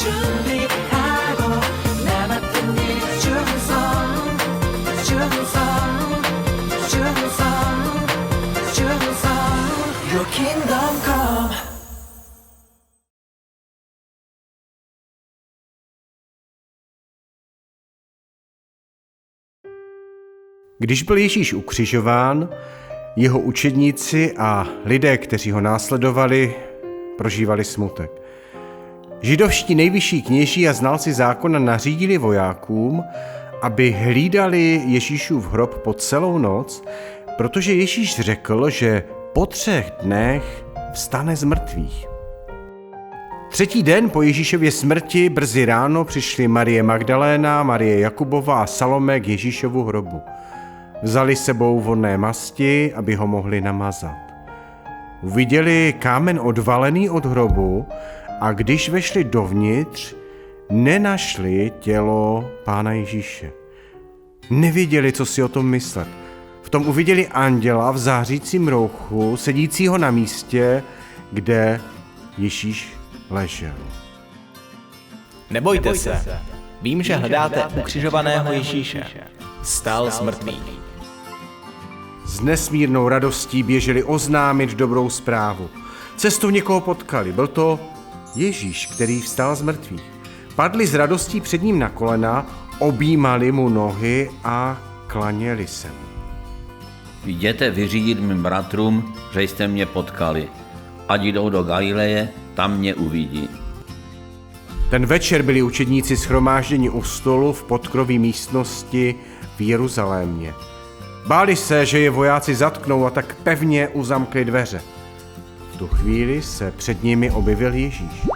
준비하고 남았던 일 충성 Your kingdom come. Když byl Ježíš ukřižován, jeho učedníci a lidé, kteří ho následovali, prožívali smutek. Židovští nejvyšší kněží a znalci zákona nařídili vojákům, aby hlídali Ježíšův hrob po celou noc, protože Ježíš řekl, že po 3 dnech vstane z mrtvých. 3. den po Ježíšově smrti brzy ráno přišli Marie Magdaléna, Marie Jakubova a Salome k Ježíšovu hrobu. Vzali sebou vonné masti, aby ho mohli namazat. Uviděli kámen odvalený od hrobu a když vešli dovnitř, nenašli tělo Pána Ježíše. Nevěděli, co si o tom myslet. V tom uviděli anděla v zářícím rouchu, sedícího na místě, kde Ježíš ležel. Nebojte se, vím, že hledáte ukřižovaného Ježíše. Vstal z mrtvých. S nesmírnou radostí běželi oznámit dobrou zprávu. Cestou někoho potkali, byl to Ježíš, který vstal z mrtvých. Padli s radostí před ním na kolena, objímali mu nohy a klaněli se mu. Jděte vyřídit mým bratrům, že jste mě potkali. Ať jdou do Galileje, tam mě uvidí. Ten večer byli učedníci shromážděni u stolu v podkroví místnosti v Jeruzalémě. Báli se, že je vojáci zatknou, a tak pevně uzamkli dveře. V tu chvíli se před nimi objevil Ježíš.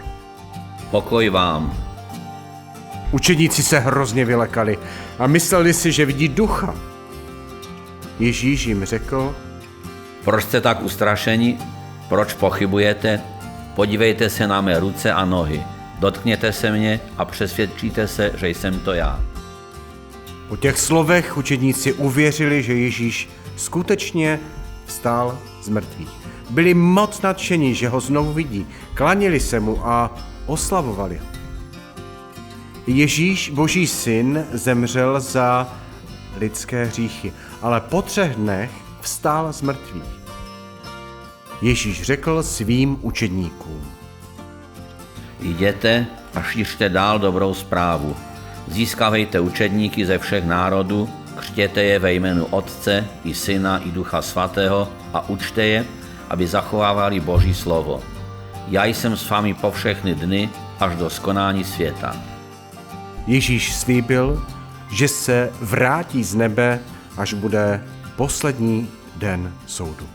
Pokoj vám. Učedníci se hrozně vylekali a mysleli si, že vidí ducha. Ježíš jim řekl: Proč jste tak ustrašeni? Proč pochybujete? Podívejte se na mé ruce a nohy. Dotkněte se mě a přesvědčíte se, že jsem to já. Po těch slovech učedníci uvěřili, že Ježíš skutečně vstal z mrtvých. Byli moc nadšení, že ho znovu vidí, klaněli se mu a oslavovali ho. Ježíš, Boží syn, zemřel za lidské hříchy, ale po 3 dnech vstal z mrtvých. Ježíš řekl svým učedníkům: Jděte a šířte dál dobrou zprávu. Získávejte učedníky ze všech národů, křtěte je ve jménu Otce i Syna i Ducha Svatého a učte je, aby zachovávali Boží slovo. Já jsem s vámi po všechny dny až do skonání světa. Ježíš slíbil, že se vrátí z nebe, až bude poslední den soudu.